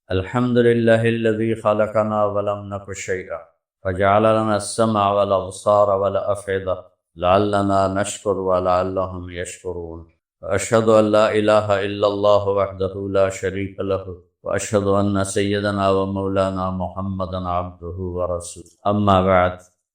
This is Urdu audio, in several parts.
الحمد لله الذي خلقنا ولم نك شيئا فجعل لنا السمع والأبصار والأفئدة لعلنا نشكر ولعلهم يشكرون. وأشهد أن لا إله إلا الله وحده لا شريك له وأشهد أن سيدنا ومولانا محمدا عبده ورسوله. أما بعد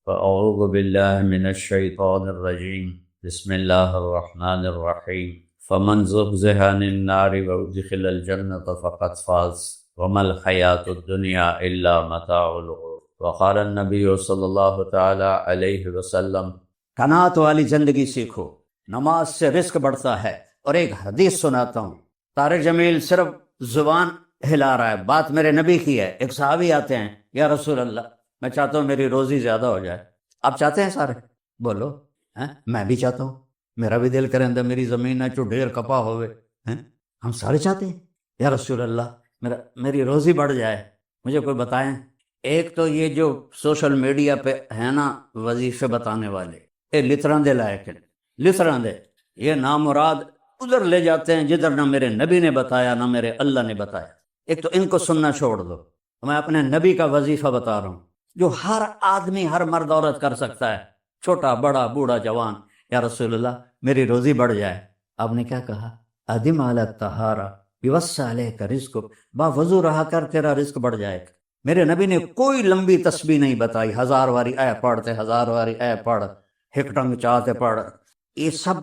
فأعوذ بالله من الشيطان الرجيم. بسم الله الرحمن الرحيم. فمن زحزح عن النار وأدخل الجنة فقد فاز وما الحیات الدنیا الا متاع الغرور. وقال النبی صلی اللہ تعالی علیہ وسلم، قناعت والی زندگی سیکھو، نماز سے رزق بڑھتا ہے۔ اور ایک حدیث سناتا ہوں، طارق جمیل صرف زبان ہلا رہا ہے، بات میرے نبی کی ہے۔ ایک صحابی آتے ہیں، یا رسول اللہ میں چاہتا ہوں میری روزی زیادہ ہو جائے۔ آپ چاہتے ہیں سارے؟ بولو میں بھی چاہتا ہوں، میرا بھی دل کریں دا میری زمین نہ چو ڈھیر کپا ہوئے۔ ہم سارے چاہتے ہیں یا رسول اللہ میری روزی بڑھ جائے، مجھے کوئی بتائیں۔ ایک تو یہ جو سوشل میڈیا پہ ہے نا وظیفے بتانے والے، یہ لطران دے لائق ہیں، لطران دے، یہ نامراد ادھر لے جاتے ہیں جدھر نہ میرے نبی نے بتایا نہ میرے اللہ نے بتایا۔ ایک تو ان کو سننا چھوڑ دو، میں اپنے نبی کا وظیفہ بتا رہا ہوں جو ہر آدمی، ہر مرد عورت کر سکتا ہے، چھوٹا بڑا بوڑھا جوان۔ یا رسول اللہ میری روزی بڑھ جائے۔ آپ نے کیا کہا؟ ادم علی الطہارہ یوسع الیک رزق، با وضو رہا کر تیرا رزق بڑھ جائے گا۔ میرے نبی نے کوئی لمبی تسبیح نہیں بتائی، 1000 واری اے پڑھتے، 1000 واری اے پڑھ، ہکٹنگ چاہتے پڑھ۔ یہ سب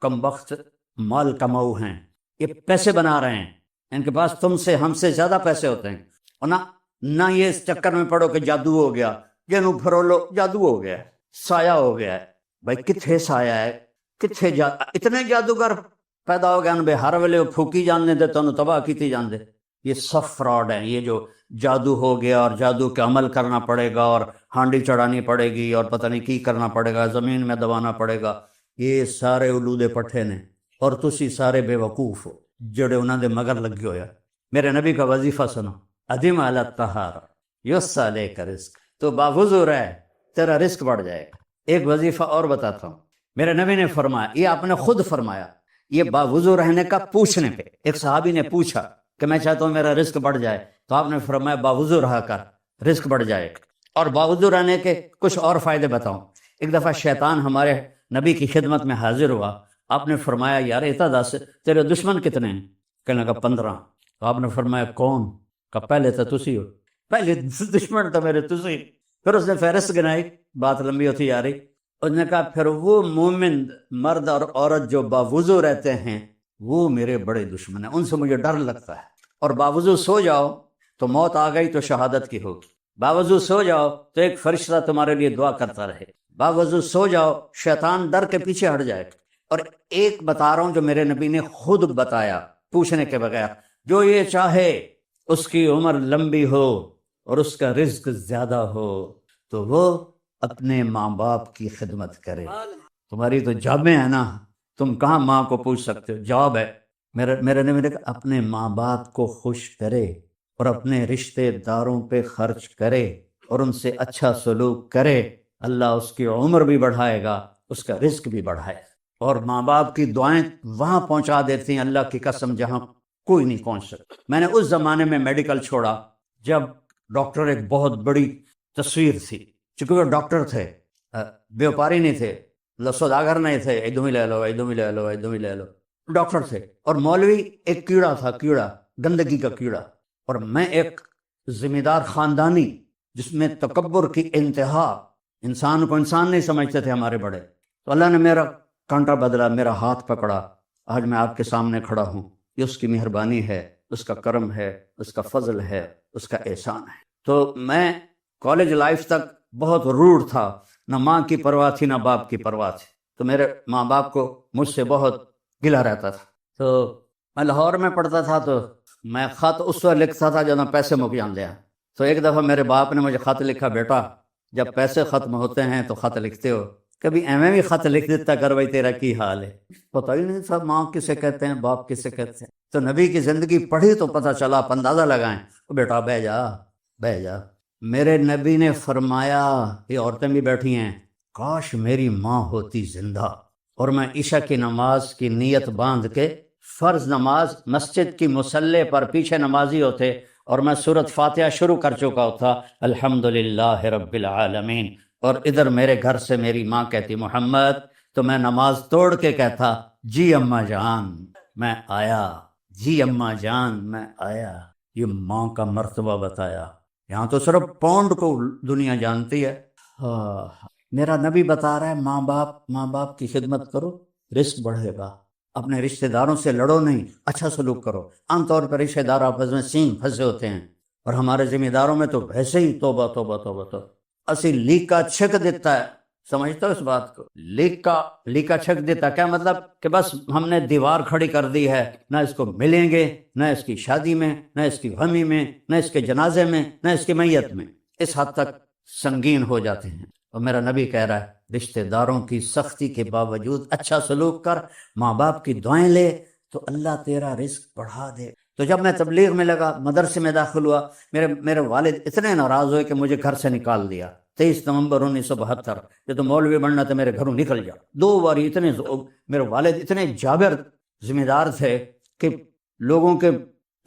کم وقت مال کماؤ ہیں، یہ پیسے بنا رہے ہیں، ان کے پاس تم سے ہم سے زیادہ پیسے ہوتے ہیں۔ اور نہ یہ اس چکر میں پڑھو کہ جادو ہو گیا، جنوں پھرولو جادو ہو گیا، سایہ ہو گیا ہے۔ بھائی کتھے سایہ ہے، کتھے اتنے جادوگر پیدا ہو گیا بے ہر ویلے پھوکی جاننے دے تو تباہ کیتی جان دے۔ یہ سب فراڈ ہیں، یہ جو جادو ہو گیا اور جادو کے عمل کرنا پڑے گا اور ہانڈی چڑھانی پڑے گی اور پتہ نہیں کی کرنا پڑے گا، زمین میں دبانا پڑے گا، یہ سارے الودے پٹھے نے، اور تسی سارے بے وقوف ہو جڑے انہاں دے مگر لگے ہویا۔ میرے نبی کا وظیفہ سنو، ادم علی الطہارہ یوسع الیک رزق، تو باوضو رہ تیرا رزق بڑھ جائے گا۔ ایک وظیفہ اور بتاتا ہوں، میرے نبی نے فرمایا، یہ آپ نے خود فرمایا، یہ باوضو رہنے کا پوچھنے پہ ایک صحابی نے پوچھا کہ میں چاہتا ہوں میرا رزق بڑھ جائے، تو آپ نے فرمایا باوضو رہا کر رزق بڑھ جائے گا۔ اور باوضو رہنے کے کچھ اور فائدے بتاؤں۔ ایک دفعہ شیطان ہمارے نبی کی خدمت میں حاضر ہوا، آپ نے فرمایا یار اتا دس تیرے دشمن کتنے ہیں؟ کہنے لگا 15۔ تو آپ نے فرمایا کون؟ کہ پہلے تو تسی ہو، پہلے دشمن تو میرے تسی۔ پھر اس نے فہرست گنائی، بات لمبی ہوتی جا رہی۔ اس نے کہا پھر وہ مومن مرد اور عورت جو باوضو رہتے ہیں وہ میرے بڑے دشمن ہیں، ان سے مجھے ڈر لگتا ہے۔ اور باوضو سو جاؤ تو موت آ گئی تو شہادت کی ہوگی، باوضو سو جاؤ تو ایک فرشتہ تمہارے لیے دعا کرتا رہے، باوضو سو جاؤ شیطان ڈر کے پیچھے ہٹ جائے۔ اور ایک بتا رہا ہوں جو میرے نبی نے خود بتایا پوچھنے کے بغیر، جو یہ چاہے اس کی عمر لمبی ہو اور اس کا رزق زیادہ ہو تو وہ اپنے ماں باپ کی خدمت کرے۔ تمہاری تو جابیں ہیں نا، تم کہاں ماں کو پوچھ سکتے ہو، جاب ہے۔ میرے نے میرے اپنے ماں باپ کو خوش کرے اور اپنے رشتے داروں پہ خرچ کرے اور ان سے اچھا سلوک کرے، اللہ اس کی عمر بھی بڑھائے گا، اس کا رزق بھی بڑھائے۔ اور ماں باپ کی دعائیں وہاں پہنچا دیتی ہیں اللہ کی قسم جہاں کوئی نہیں پہنچ سکتا۔ میں نے اس زمانے میں میڈیکل چھوڑا جب ڈاکٹر ایک بہت بڑی تصویر تھی، چونکہ وہ ڈاکٹر تھے، بیوپاری نہیں تھے، سوداگر نہیں تھے، ایدم ہی لے لو ایدم ہی لے لو ایدم ہی لے لو، ڈاکٹر تھے۔ اور مولوی ایک کیڑا تھا، کیڑا، گندگی کا کیڑا۔ اور میں ایک ذمہ دار خاندانی جس میں تکبر کی انتہا، انسان کو انسان نہیں سمجھتے تھے ہمارے بڑے۔ تو اللہ نے میرا کانٹا بدلا، میرا ہاتھ پکڑا، آج میں آپ کے سامنے کھڑا ہوں۔ یہ اس کی مہربانی ہے، اس کا کرم ہے، اس کا فضل ہے، اس کا احسان ہے۔ تو میں کالج لائف تک بہت روڈ تھا، نہ ماں کی پرواہ تھی نہ باپ کی پرواہ تھی، تو میرے ماں باپ کو مجھ سے بہت گلہ رہتا تھا۔ تو میں لاہور میں پڑھتا تھا تو میں خط اس وقت لکھتا تھا جب پیسے مک جاندے ہیں۔ تو ایک دفعہ میرے باپ نے مجھے خط لکھا، بیٹا جب پیسے ختم ہوتے ہیں تو خط لکھتے ہو، کبھی ایویں بھی خط لکھ دیتا کر بھائی تیرا کی حال ہے۔ پتہ ہی نہیں تھا ماں کسے کہتے ہیں، باپ کسے کہتے ہیں۔ تو نبی کی زندگی پڑھی تو پتہ چلا، اندازہ لگائیں، بیٹا بہ جا بہ جا۔ میرے نبی نے فرمایا، یہ عورتیں بھی بیٹھی ہیں، کاش میری ماں ہوتی زندہ اور میں عشاء کی نماز کی نیت باندھ کے فرض نماز مسجد کی مصلی پر پیچھے نمازی ہوتے اور میں سورت فاتحہ شروع کر چکا تھا الحمدللہ رب العالمین، اور ادھر میرے گھر سے میری ماں کہتی محمد، تو میں نماز توڑ کے کہتا جی اماں جان میں آیا، جی اماں جان میں آیا۔ یہ ماں کا مرتبہ بتایا۔ یہاں تو صرف پونڈ کو دنیا جانتی ہے۔ میرا نبی بتا رہا ہے ماں باپ کی خدمت کرو، رزق بڑھے گا۔ اپنے رشتہ داروں سے لڑو نہیں، اچھا سلوک کرو۔ عام طور پر رشتہ دار آپس میں سینگ پھنسے ہوتے ہیں، اور ہمارے ذمہ داروں میں تو ویسے ہی توبہ توبہ توبہ توبہ اسی لیکا چھک دیتا ہے۔ سمجھتا ہو اس بات کو؟ لیکا چھک دیتا کیا مطلب؟ کہ بس ہم نے دیوار کھڑی کر دی ہے، نہ اس کو ملیں گے، نہ اس کی شادی میں، نہ اس کی غمی میں، نہ اس کے جنازے میں، نہ اس کی میت میں۔ اس حد تک سنگین ہو جاتے ہیں۔ اور میرا نبی کہہ رہا ہے رشتہ داروں کی سختی کے باوجود اچھا سلوک کر، ماں باپ کی دعائیں لے، تو اللہ تیرا رزق بڑھا دے۔ تو جب میں تبلیغ میں لگا، مدرسے میں داخل ہوا، میرے والد اتنے ناراض ہوئے کہ مجھے گھر سے نکال دیا۔ 23 نومبر 1972، کہ تو مولوی بننا تو میرے گھروں نکل جا۔ 2 بار میرے والد اتنے جابر ذمہ دار تھے کہ لوگوں کے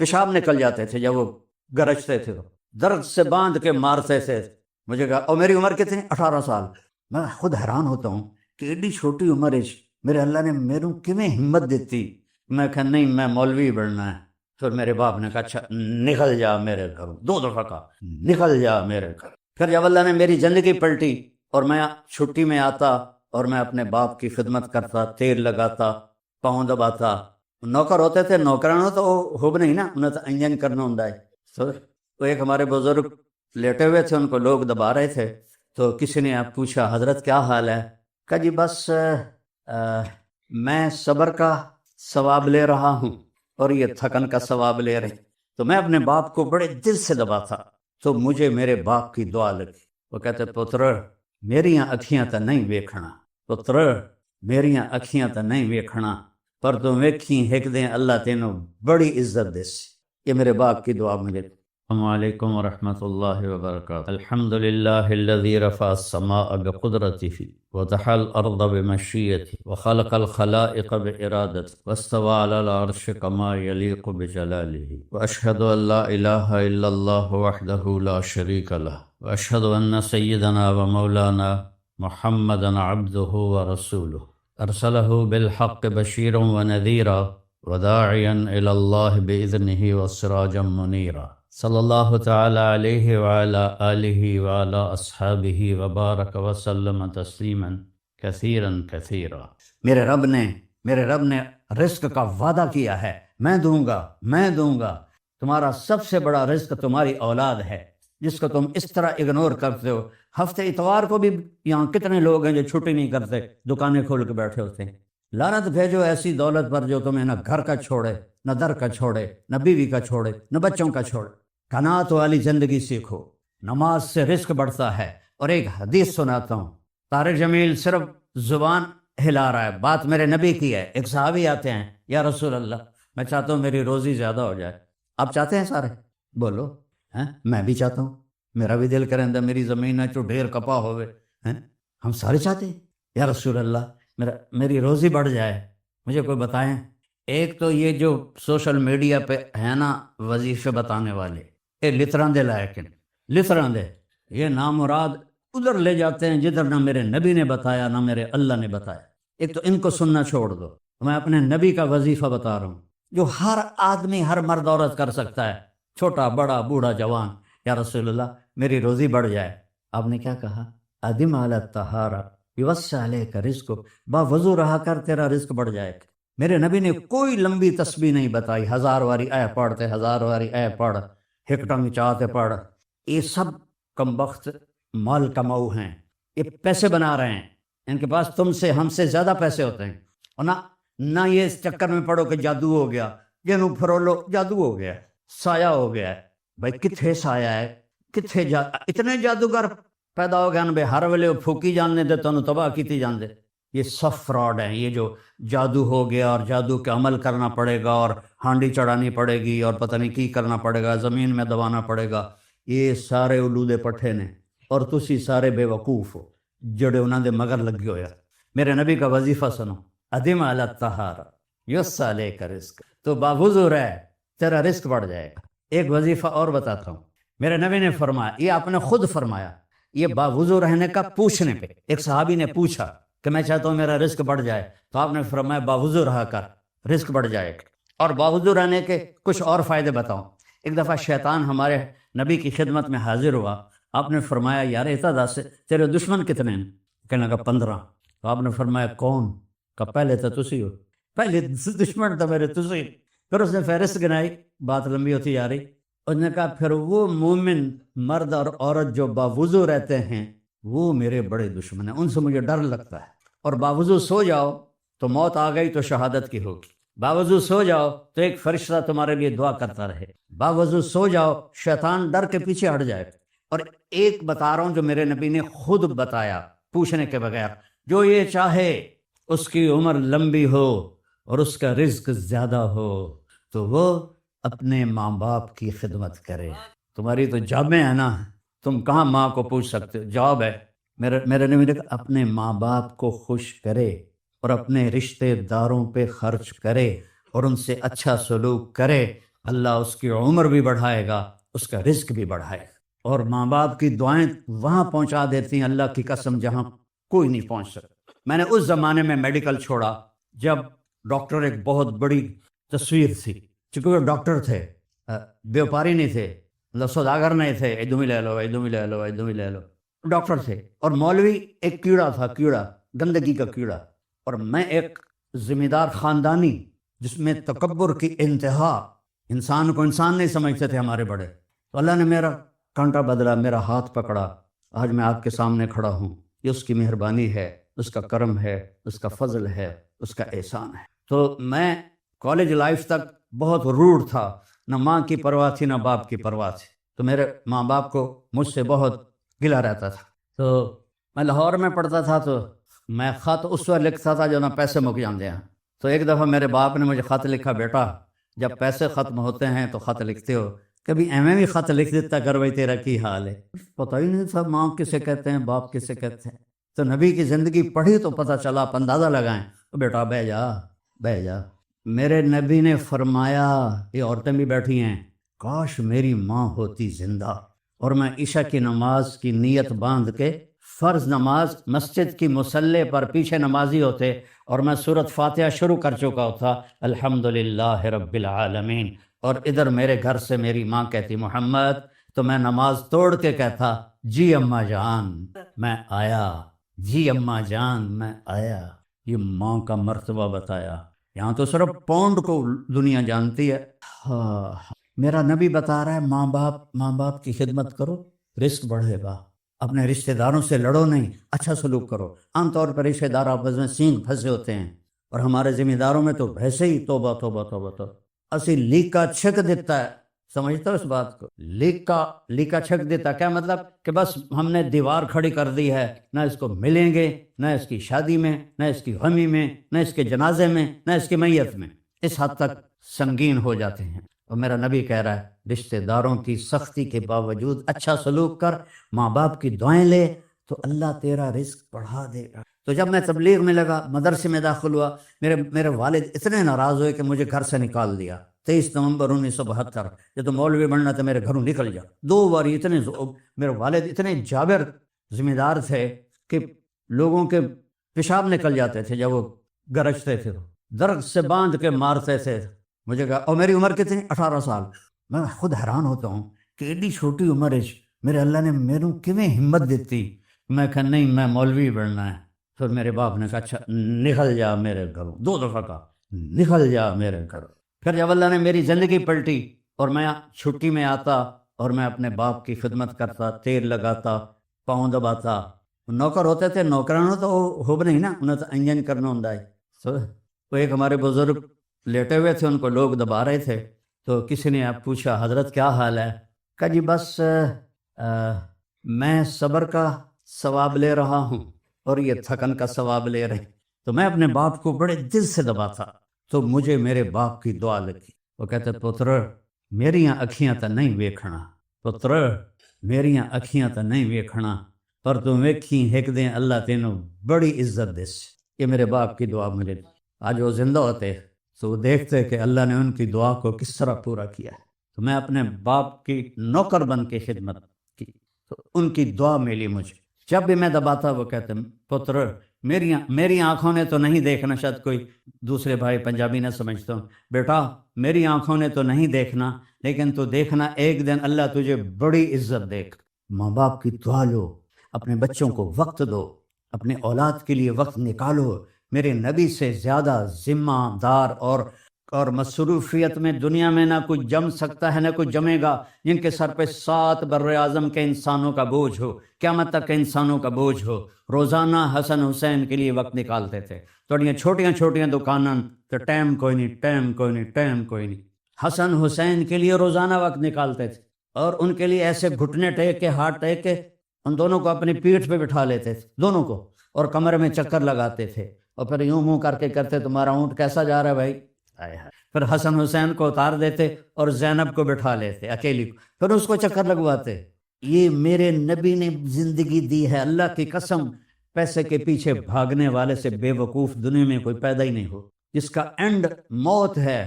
پیشاب نکل جاتے تھے جب وہ گرجتے تھے، تو درد سے باندھ کے مارتے تھے مجھے کہا۔ اور میری عمر کتنی؟ 18 سال۔ میں خود حیران ہوتا ہوں کہ ایڈی چھوٹی عمر میرے اللہ نے میروں کیویں ہمت دیتی۔ میں کہا نہیں، میں مولوی بننا ہے۔ پھر میرے باپ نے کہا اچھا نکل جا میرے گھروں، 2 دفعہ کہا نکل جا میرے گھر۔ پھر جب اللہ نے میری زندگی پلٹی اور میں چھٹی میں آتا اور میں اپنے باپ کی خدمت کرتا، تیل لگاتا، پاؤں دباتا۔ نوکر ہوتے تھے، نوکرانوں تو ہوب نہیں نا، انہیں تو انجن کرنا ہوں۔ تو ایک ہمارے بزرگ لیٹے ہوئے تھے، ان کو لوگ دبا رہے تھے، تو کسی نے پوچھا حضرت کیا حال ہے؟ کہا جی بس میں صبر کا ثواب لے رہا ہوں اور یہ تھکن کا ثواب لے رہے۔ تو میں اپنے باپ کو بڑے دل سے دباتا، تو مجھے میرے باپ کی دعا لگی۔ وہ کہتے پتر میریاں اکھیاں تا نہیں ویکھنا، پتر میریاں اکھیاں تا نہیں ویکھنا، پر تو ویکھی ایک دن اللہ تینوں بڑی عزت دے سی۔ یہ میرے باپ کی دعا مجھے۔ السلام علیکم ورحمۃ اللہ وبرکاتہ۔ الحمد للہ الذی رفع السماء بقدرته وضحى الارض بمشیته وخلق الخلائق بارادته واستوى على العرش كما يليق بجلاله، واشهد ان لا اله الا الله وحده لا شريك له، واشهد ان سيدنا ومولانا محمدا عبده ورسوله ارسله بالحق بشيرا ونذيرا وداعيا الى الله باذنه وسراجا منيرا، صلی اللہ تعالی علیہ وعلی آلہ وعلی اصحابہ وبارک وسلم تسلیما کثیرا کثیرا۔ میرے رب نے رزق کا وعدہ کیا ہے، میں دوں گا۔ تمہارا سب سے بڑا رزق تمہاری اولاد ہے، جس کو تم اس طرح اگنور کرتے ہو۔ ہفتے اتوار کو بھی یہاں کتنے لوگ ہیں جو چھٹی نہیں کرتے، دکانیں کھول کے بیٹھے ہوتے ہیں۔ لعنت بھیجو ایسی دولت پر جو تمہیں نہ گھر کا چھوڑے، نہ در کا چھوڑے، نہ بیوی کا چھوڑے، نہ بچوں کا چھوڑے۔ قناعت والی زندگی سیکھو، نماز سے رزق بڑھتا ہے۔ اور ایک حدیث سناتا ہوں، طارق جمیل صرف زبان ہلا رہا ہے، بات میرے نبی کی ہے۔ ایک صحابی آتے ہیں، یا رسول اللہ میں چاہتا ہوں میری روزی زیادہ ہو جائے۔ آپ چاہتے ہیں سارے؟ بولو میں بھی چاہتا ہوں، میرا بھی دل کریں دا میری زمین ہے جو ڈھیر کپا ہوئے، ہم سارے چاہتے ہیں۔ یا رسول اللہ میری روزی بڑھ جائے، مجھے کوئی بتائیں۔ ایک تو یہ جو سوشل میڈیا پہ ہے نا وظیفے بتانے والے، یہ لطران دے لائق ہیں، لطران دے، یہ نامراد ادھر لے جاتے ہیں جدھر نہ میرے نبی نے بتایا نہ میرے اللہ نے بتایا۔ ایک تو ان کو سننا چھوڑ دو، میں اپنے نبی کا وظیفہ بتا رہا ہوں جو ہر آدمی، ہر مرد عورت کر سکتا ہے، چھوٹا بڑا بوڑھا جوان۔ یا رسول اللہ میری روزی بڑھ جائے۔ آپ نے کیا کہا؟ ادم علی الطہارہ یوسع علیک رزق، با وضو رہا کر تیرا رزق بڑھ جائے۔ میرے نبی نے کوئی لمبی تسبیح نہیں بتائی، 1000 واری اے پڑھتے، 1000 واری اے پڑھ، ہکٹنگ چاہتے پڑھ۔ یہ سب کمبخت مال کماؤ ہیں، یہ پیسے بنا رہے ہیں، ان کے پاس تم سے ہم سے زیادہ پیسے ہوتے ہیں۔ اور نہ یہ اس چکر میں پڑو کہ جادو ہو گیا، جنوں پھرولو جادو ہو گیا، سایہ ہو گیا ہے۔ بھائی کتھے سایہ ہے، کتھے اتنے جادوگر پیدا ہو گئے بے ہر ویلے پھوکی جاننے دے تو تباہ کیتی جاندے۔ یہ سب فراڈ ہیں، یہ جو جادو ہو گیا اور جادو کے عمل کرنا پڑے گا اور ہانڈی چڑھانی پڑے گی اور پتہ نہیں کی کرنا پڑے گا، زمین میں دبانا پڑے گا، یہ سارے اولودے پٹھے نے، اور تسی سارے بے وقوف ہو جڑے انہاں دے مگر لگے ہویا۔ میرے نبی کا وظیفہ سنو، ادم علی الطہارہ یوسع علیک رزق، تو باوضو رہ، تیرا رزق بڑھ جائے گا۔ ایک وظیفہ اور بتاتا ہوں. میرے نبی نے فرمایا، یہ آپ نے خود فرمایا، یہ باوضو رہنے کا پوچھنے پہ ایک صحابی نے پوچھا کہ میں چاہتا ہوں میرا رزق بڑھ جائے، تو آپ نے فرمایا باوضو رہا کر، رزق بڑھ جائے گا. اور باوضو رہنے کے کچھ اور فائدے بتاؤں. ایک دفعہ شیطان ہمارے نبی کی خدمت میں حاضر ہوا. آپ نے فرمایا یار اعتدا سے تیرے دشمن کتنے ہیں؟ کہنے لگا 15. تو آپ نے فرمایا کون؟ کہ پہلے تو تسی ہو، پہلے دشمن تو میرے تسی. پھر اس نے فہرست گنائی، بات لمبی ہوتی جا رہی. اس نے کہا پھر وہ مومن مرد اور عورت جو باوضو رہتے ہیں وہ میرے بڑے دشمن ہیں، ان سے مجھے ڈر لگتا ہے. اور باوضو سو جاؤ تو موت آ گئی تو شہادت کی ہوگی. باوضو سو جاؤ تو ایک فرشتہ تمہارے لیے دعا کرتا رہے. باوضو سو جاؤ، شیطان ڈر کے پیچھے ہٹ جائے. اور ایک بتا رہا ہوں جو میرے نبی نے خود بتایا پوچھنے کے بغیر، جو یہ چاہے اس کی عمر لمبی ہو اور اس کا رزق زیادہ ہو تو وہ اپنے ماں باپ کی خدمت کرے. تمہاری تو جابیں ہیں نا، تم کہاں ماں کو پوچھ سکتے ہو؟ جواب ہے میرے نبی نے کہا اپنے ماں باپ کو خوش کرے اور اپنے رشتہ داروں پہ خرچ کرے اور ان سے اچھا سلوک کرے، اللہ اس کی عمر بھی بڑھائے گا، اس کا رزق بھی بڑھائے گا. اور ماں باپ کی دعائیں وہاں پہنچا دیتی ہیں اللہ کی قسم جہاں کوئی نہیں پہنچ سکتا. میں نے اس زمانے میں میڈیکل چھوڑا جب ڈاکٹر ایک بہت بڑی تصویر تھی، چونکہ وہ ڈاکٹر تھے، بیوپاری نہیں تھے، مطلب سوداگر نہیں تھے، ادھم ہی لے لو ادھم ہی لے لو ادھم ہی لے لو، ڈاکٹر تھے. اور مولوی ایک کیڑا تھا، کیڑا، گندگی کا کیڑا. اور میں ایک ذمہ دار خاندانی جس میں تکبر کی انتہا، انسان کو انسان نہیں سمجھتے تھے ہمارے بڑے. تو اللہ نے میرا کانٹا بدلا، میرا ہاتھ پکڑا، آج میں آپ کے سامنے کھڑا ہوں. یہ اس کی مہربانی ہے، اس کا کرم ہے، اس کا فضل ہے، اس کا احسان ہے. تو میں کالج لائف تک بہت روڈ تھا، نہ ماں کی پرواہ تھی نہ باپ کی پرواہ تھی. تو میرے ماں باپ کو مجھ سے بہت گلہ رہتا تھا. تو میں لاہور میں پڑھتا تھا تو میں خط اس وقت لکھتا تھا جو نہ پیسے مک جاندے ہیں. تو ایک دفعہ میرے باپ نے مجھے خط لکھا، بیٹا جب پیسے ختم ہوتے ہیں تو خط لکھتے ہو، کبھی ایویں بھی خط لکھ دیتا کر بھائی تیرا کی حال ہے. پتہ ہی نہیں تھا ماں کسے کہتے ہیں، باپ کسے کہتے ہیں. تو نبی کی زندگی پڑھی تو پتہ چلا، آپ اندازہ لگائیں. تو بیٹا بہ جا بہ جا. میرے نبی نے فرمایا، یہ عورتیں بھی بیٹھی ہیں، کاش میری ماں ہوتی زندہ اور میں عشاء کی نماز کی نیت باندھ کے فرض نماز مسجد کی مصلی پر پیچھے نمازی ہوتے اور میں سورۃ فاتحہ شروع کر چکا ہوتا، الحمدللہ رب العالمین، اور ادھر میرے گھر سے میری ماں کہتی محمد، تو میں نماز توڑ کے کہتا جی اماں جان میں آیا، جی اماں جان میں آیا. یہ ماں کا مرتبہ بتایا. یہاں تو صرف پونڈ کو دنیا جانتی ہے. میرا نبی بتا رہا ہے ماں باپ کی خدمت کرو، رزق بڑھے گا. اپنے رشتہ داروں سے لڑو نہیں، اچھا سلوک کرو. عام طور پر رشتہ دار آپس میں سینگ پھنسے ہوتے ہیں، اور ہمارے ذمہ داروں میں تو ویسے ہی توبہ توبہ توبہ توبہ. اسی لیکا چھک دیتا ہے، سمجھتا اس بات کو؟ لیکا چھک دیتا کیا مطلب؟ کہ بس ہم نے دیوار کھڑی کر دی ہے، نہ اس کو ملیں گے، نہ اس کی شادی میں، نہ اس کی غمی میں، نہ اس کے جنازے میں، نہ اس کی میت میں. اس حد تک سنگین ہو جاتے ہیں. اور میرا نبی کہہ رہا ہے رشتہ داروں کی سختی کے باوجود اچھا سلوک کر، ماں باپ کی دعائیں لے تو اللہ تیرا رزق بڑھا دے گا. تو جب میں تبلیغ میں لگا، مدرسے میں داخل ہوا، میرے والد اتنے ناراض ہوئے کہ مجھے گھر سے نکال دیا. 23 نومبر 1972، یہ تو مولوی بننا تھا، میرے گھروں نکل جا. 2 بار میرے والد اتنے جابر ذمہ دار تھے کہ لوگوں کے پیشاب نکل جاتے تھے جب وہ گرجتے تھے، درخت سے باندھ کے مارتے تھے. مجھے کہا، اور میری عمر کتنی؟ 18 سال. میں خود حیران ہوتا ہوں کہ ایڈی چھوٹی عمر ہے میرے اللہ نے میروں کیویں ہمت دیتی. میں کہا نہیں میں مولوی بننا ہے. پھر میرے باپ نے کہا اچھا نکل جا میرے گھروں. 2 دفعہ کہا نکل جا میرے گھروں. پھر جب اللہ نے میری زندگی پلٹی اور میں چھٹی میں آتا اور میں اپنے باپ کی خدمت کرتا، تیل لگاتا، پاؤں دباتا. نوکر ہوتے تھے، نوکرانوں تو ہوب نہیں نا، انہیں تو انجن کرنا ہوں. تو وہ ایک ہمارے بزرگ لیٹے ہوئے تھے، ان کو لوگ دبا رہے تھے. تو کسی نے آپ پوچھا حضرت کیا حال ہے؟ کہا جی بس میں صبر کا ثواب لے رہا ہوں اور یہ تھکن کا ثواب لے رہے. تو میں اپنے باپ کو بڑے دل سے دباتا تو مجھے میرے باپ کی دعا لگی. وہ کہتے پتر میریاں اکھیاں تا نہیں ویکھنا، پتر میریاں اکھیاں تا نہیں ویکھنا، پر تو ویکھی ایک دن اللہ تینوں بڑی عزت دے. یہ میرے باپ کی دعا مجھے. آج وہ زندہ ہوتے تو وہ دیکھتے کہ اللہ نے ان کی دعا کو کس طرح پورا کیا. تو میں اپنے باپ کی نوکر بن کے خدمت کی، تو ان کی دعا ملی مجھے۔ جب بھی میں دباتا وہ کہتے پتر میری آنکھوں نے تو نہیں دیکھنا، شاید کوئی دوسرے بھائی پنجابی نہ سمجھتا ہوں، بیٹا میری آنکھوں نے تو نہیں دیکھنا، لیکن تو دیکھنا ایک دن اللہ تجھے بڑی عزت دے۔ ماں باپ کی دعا لو، اپنے بچوں کو وقت دو، اپنے اولاد کے لیے وقت نکالو۔ میرے نبی سے زیادہ ذمہ دار اور مصروفیت میں دنیا میں نہ کوئی جم سکتا ہے نہ کوئی جمے گا، جن کے سر پہ 7 بر اعظم کے انسانوں کا بوجھ ہو، قیامت تک کے انسانوں کا بوجھ ہو۔ روزانہ حسن حسین کے لیے وقت نکالتے تھے، تھوڑیاں چھوٹیاں دکاناں تو ٹائم کوئی نہیں، حسن حسین کے لیے روزانہ وقت نکالتے تھے، اور ان کے لیے ایسے گھٹنے ٹیک کے ہاتھ ٹیک کے ان دونوں کو اپنی پیٹھ پہ بٹھا لیتے تھے، دونوں کو، اور کمرے میں چکر لگاتے تھے، اور پھر یوں منہ کر کے کرتے تمہارا اونٹ کیسا جا رہا ہے بھائی؟ پھر حسن حسین کو اتار دیتے اور زینب کو بٹھا لیتے اکیلی کو، پھر اس کو چکر لگواتے۔ یہ میرے نبی نے زندگی دی ہے، اللہ کی قسم، پیسے کے پیچھے بھاگنے والے سے بے وقوف دنیا میں کوئی پیدا ہی نہیں ہو، جس کا اینڈ موت ہے۔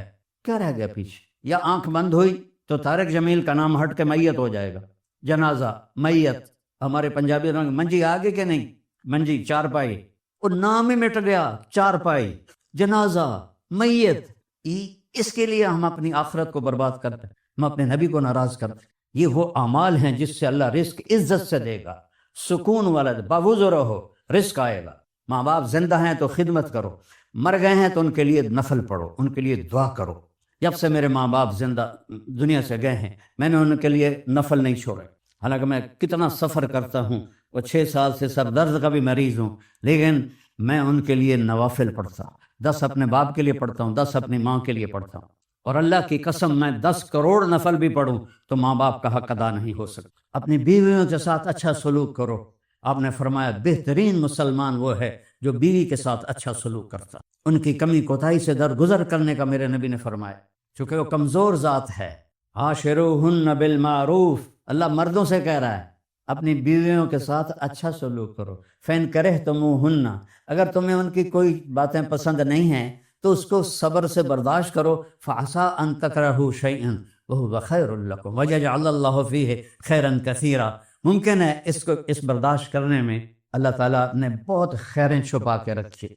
کیا رہ گیا پیچھے؟ یا آنکھ بند ہوئی تو طارق جمیل کا نام ہٹ کے میت ہو جائے گا، جنازہ، میت، ہمارے پنجابی رنگ منجی آگے کہ نہیں، منجی چارپائی، وہ نام ہی مٹ گیا، چارپائی، جنازہ، میت۔ اس کے لیے ہم اپنی آخرت کو برباد کرتے ہیں، ہم اپنے نبی کو ناراض کرتے ہیں۔ یہ وہ اعمال ہیں جس سے اللہ رزق عزت سے دے گا، سکون والا، باوضو رہو، رزق آئے گا۔ ماں باپ زندہ ہیں تو خدمت کرو، مر گئے ہیں تو ان کے لیے نفل پڑھو، ان کے لیے دعا کرو۔ جب سے میرے ماں باپ زندہ دنیا سے گئے ہیں میں نے ان کے لیے نفل نہیں چھوڑے، حالانکہ میں کتنا سفر کرتا ہوں، وہ 6 سال سے سر درد کا بھی مریض ہوں، لیکن میں ان کے لیے نوافل پڑھتا ہوں، 10 اپنے باپ کے لیے پڑھتا ہوں، 10 اپنی ماں کے لیے پڑھتا ہوں، اور اللہ کی قسم میں 10 کروڑ نفل بھی پڑھوں تو ماں باپ کا حق ادا نہیں ہو سکتا۔ اپنی بیویوں کے ساتھ اچھا سلوک کرو، آپ نے فرمایا بہترین مسلمان وہ ہے جو بیوی کے ساتھ اچھا سلوک کرتا، ان کی کمی کوتاہی سے درگزر کرنے کا میرے نبی نے فرمایا، چونکہ وہ کمزور ذات ہے۔ عاشروہن بالمعروف، اللہ مردوں سے کہہ رہا ہے اپنی بیویوں کے ساتھ اچھا سلوک کرو۔ فین کرہتموہن، اگر تمہیں ان کی کوئی باتیں پسند نہیں ہیں تو اس کو صبر سے برداشت کرو۔ فعسیٰ ان تکرہوا شیئا وہو خیر لکم ویجعل اللہ فیہ خیرا کثیرا، ممکن ہے اس برداشت کرنے میں اللہ تعالیٰ نے بہت خیریں چھپا کے رکھی۔